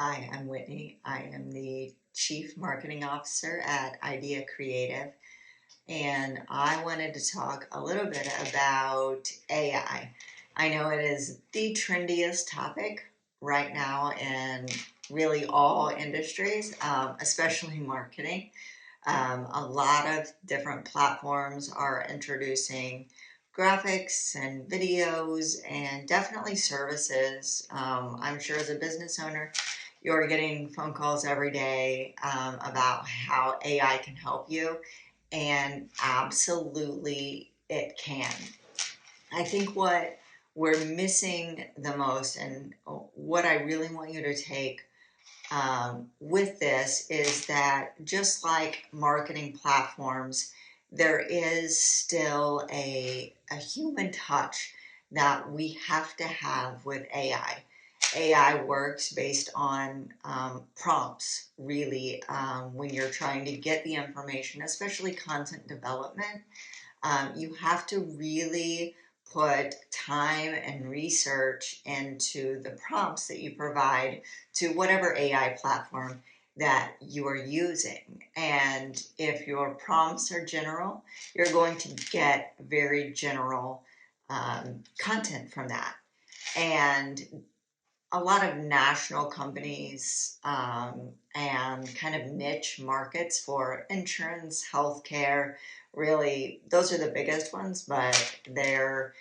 Hi, I'm Whitney. I am the Chief Marketing Officer at Idea Creative, and I wanted to talk a little bit about AI. I know it is the trendiest topic right now in really all industries, especially marketing. A lot of different platforms are introducing graphics and videos and definitely services. I'm sure as a business owner, you're getting phone calls every day about how AI can help you, and absolutely it can. I think what we're missing the most, and what I really want you to take with this, is that just like marketing platforms, there is still a human touch that we have to have with AI. AI works based on prompts, really, when you're trying to get the information, especially content development. You have to really put time and research into the prompts that you provide to whatever AI platform that you are using. And if your prompts are general, you're going to get very general content from that. And a lot of national companies and kind of niche markets for insurance, healthcare, really, those are the biggest ones, but they're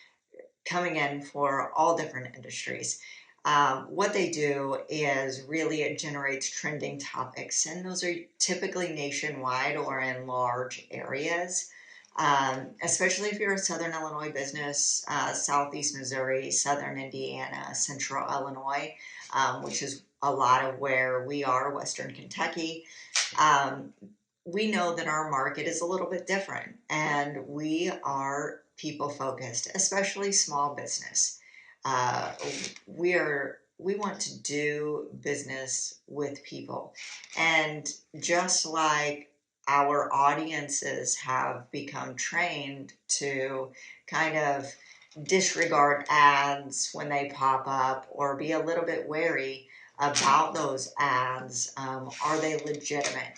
coming in for all different industries. What they do is really it generates trending topics, and those are typically nationwide or in large areas. Especially if you're a Southern Illinois business, Southeast Missouri, Southern Indiana, Central Illinois, which is a lot of where we are, Western Kentucky. Um, we know that our market is a little bit different, and we are people focused, especially small business. Uh, we want to do business with people, and just like our audiences have become trained to kind of disregard ads when they pop up or be a little bit wary about those ads. Are they legitimate?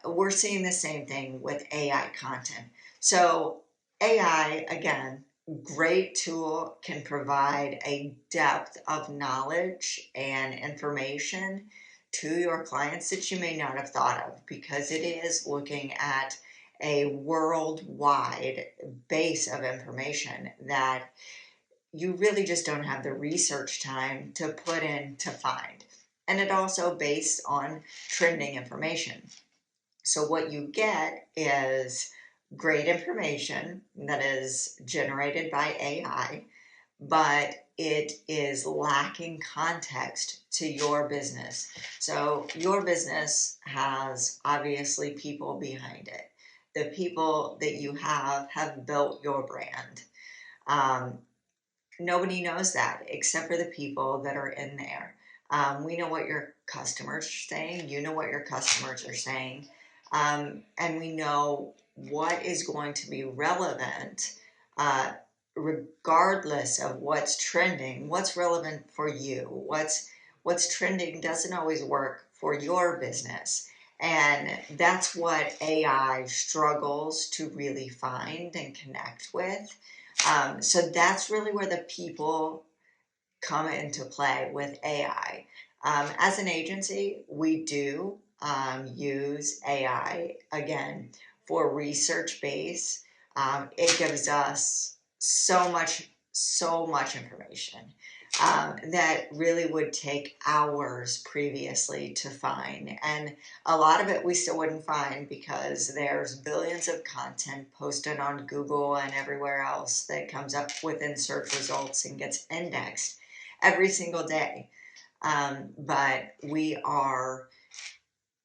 We're seeing the same thing with AI content. So, AI, again, great tool, can provide a depth of knowledge and information to your clients that you may not have thought of, because it is looking at a worldwide base of information that you really just don't have the research time to put in to find. And it also based on trending information. So what you get is great information that is generated by AI, but it is lacking context to your business. So your business has obviously people behind it. The people that you have built your brand. Um, Nobody knows that except for the people that are in there. We know what your customers are saying. You know what your customers are saying. And we know what is going to be relevant, uh, regardless of what's trending. What's relevant for you? What's trending doesn't always work for your business. And that's what AI struggles to really find and connect with. So that's really where the people come into play with AI. As an agency, we do use AI again for research base. It gives us so much information that really would take hours previously to find. And a lot of it we still wouldn't find because there's billions of content posted on Google and everywhere else that comes up within search results and gets indexed every single day. But we are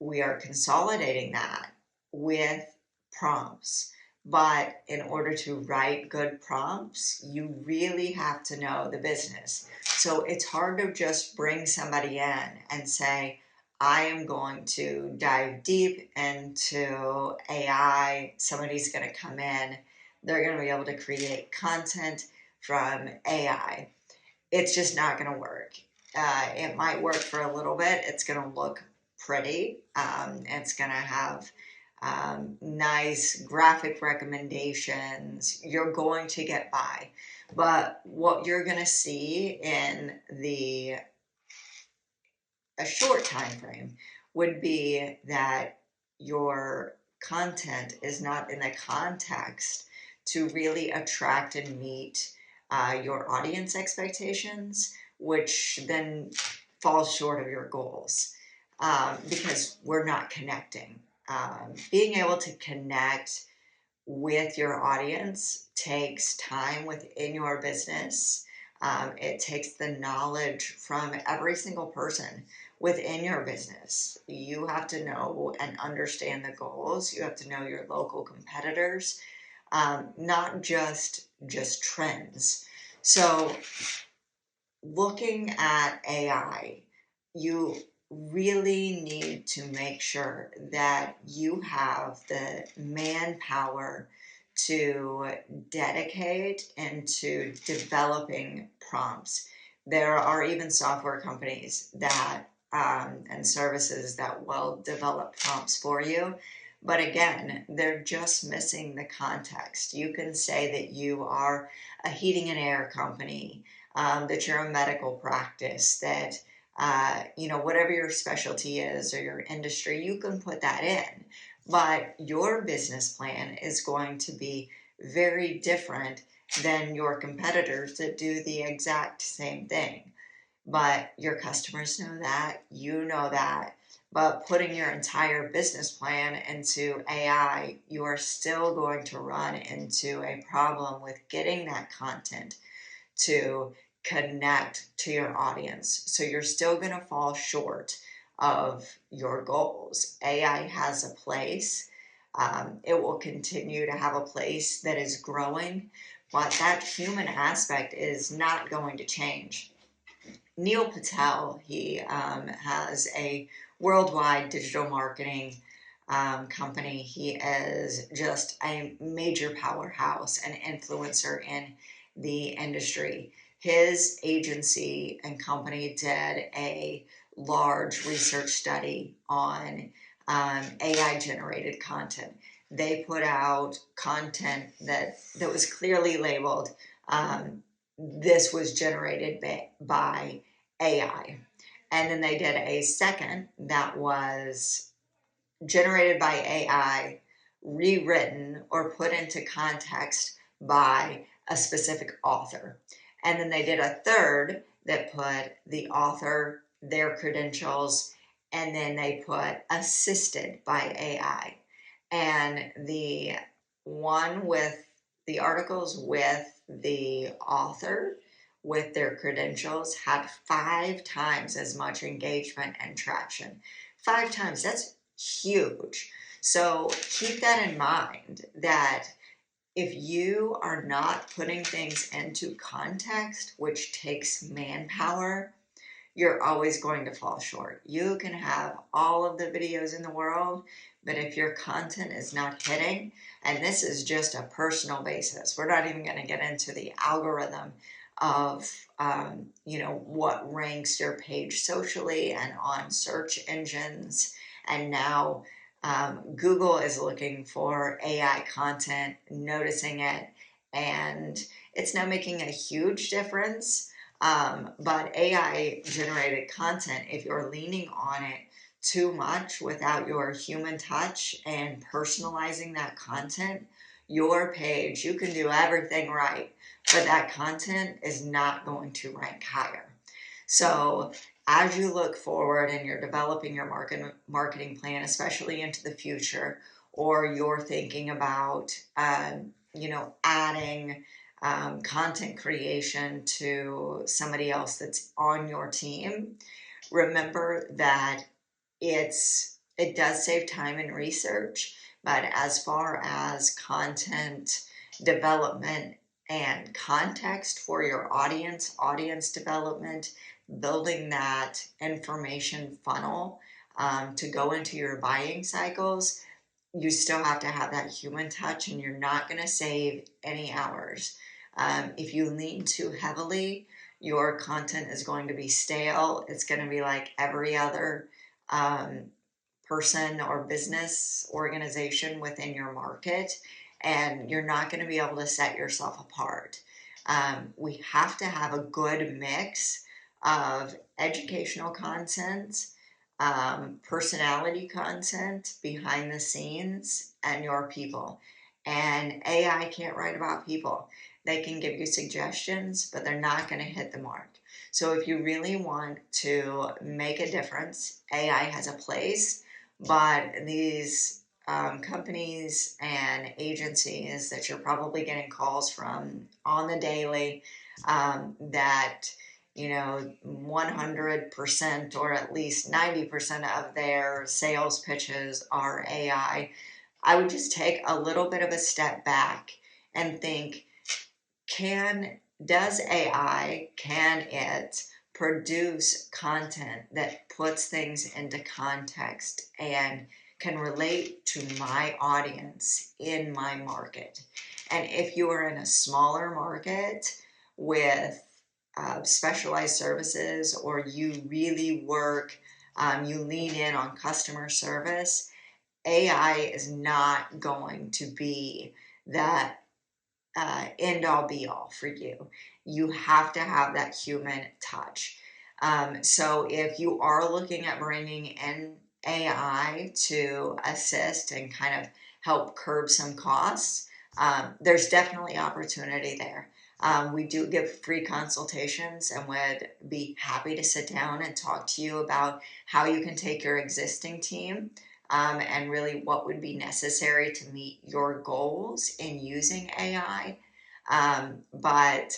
consolidating that with prompts. But in order to write good prompts, you really have to know the business. So it's hard to just bring somebody in and say, I am going to dive deep into AI. Somebody's going to come in, they're going to be able to create content from AI. It's just not going to work. It might work for a little bit. It's going to look pretty. It's going to have nice graphic recommendations. You're going to get by. But what you're going to see in a short time frame would be that your content is not in the context to really attract and meet your audience expectations, which then falls short of your goals because we're not connecting. Being able to connect with your audience takes time within your business. It takes the knowledge from every single person within your business. You have to know and understand the goals. You have to know your local competitors, not just trends. So looking at AI, you really need to make sure that you have the manpower to dedicate into developing prompts. There are even software companies that and services that will develop prompts for you. But again, they're just missing the context. You can say that you are a heating and air company, that you're a medical practice, that whatever your specialty is or your industry, you can put that in. But your business plan is going to be very different than your competitors that do the exact same thing. But your customers know that, you know that. But putting your entire business plan into AI, you are still going to run into a problem with getting that content to connect to your audience. So you're still going to fall short of your goals. AI has a place. It will continue to have a place that is growing, but that human aspect is not going to change. Neil Patel, he has a worldwide digital marketing company. He is just a major powerhouse and influencer in the industry. His agency and company did a large research study on AI generated content. They put out content that was clearly labeled this was generated by AI. And then they did a second that was generated by AI, rewritten or put into context by a specific author. And then they did a third that put the author, their credentials, and then they put assisted by AI. And the one with the articles with the author with their credentials had 5 times as much engagement and traction. 5 times, that's huge. So keep that in mind, that if you are not putting things into context, which takes manpower, you're always going to fall short. You can have all of the videos in the world, but if your content is not hitting, and this is just a personal basis, we're not even going to get into the algorithm of what ranks your page socially and on search engines. And now Google is looking for AI content, noticing it, and it's now making a huge difference. But AI generated content, if you're leaning on it too much without your human touch and personalizing that content, your page, you can do everything right, but that content is not going to rank higher. So as you look forward and you're developing your marketing plan, especially into the future, or you're thinking about, adding content creation to somebody else that's on your team, remember that it does save time and research, but as far as content development and context for your audience development, building that information funnel to go into your buying cycles, you still have to have that human touch, and you're not going to save any hours. If you lean too heavily, Your content is going to be stale. It's going to be like every other um, person or business organization within your market, and you're not going to be able to set yourself apart. We have to have a good mix of educational content, personality content, behind the scenes, and your people. And AI can't write about people. They can give you suggestions, but they're not going to hit the mark. So if you really want to make a difference, AI has a place, but these companies and agencies that you're probably getting calls from on the daily, that 100% or at least 90% of their sales pitches are AI. I would just take a little bit of a step back and think, can it produce content that puts things into context and can relate to my audience in my market? And if you are in a smaller market with specialized services, or you really work, you lean in on customer service, AI is not going to be that end all be all for you. You have to have that human touch. So if you are looking at bringing in AI to assist and kind of help curb some costs, there's definitely opportunity there. We do give free consultations and would be happy to sit down and talk to you about how you can take your existing team, and really what would be necessary to meet your goals in using AI. But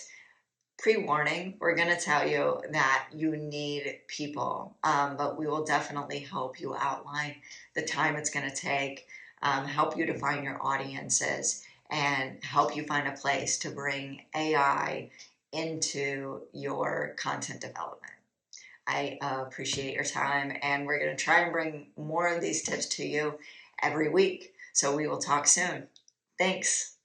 pre-warning, we're going to tell you that you need people, but we will definitely help you outline the time it's going to take, help you define your audiences, and help you find a place to bring AI into your content development. I appreciate your time, and we're going to try and bring more of these tips to you every week. So we will talk soon. Thanks.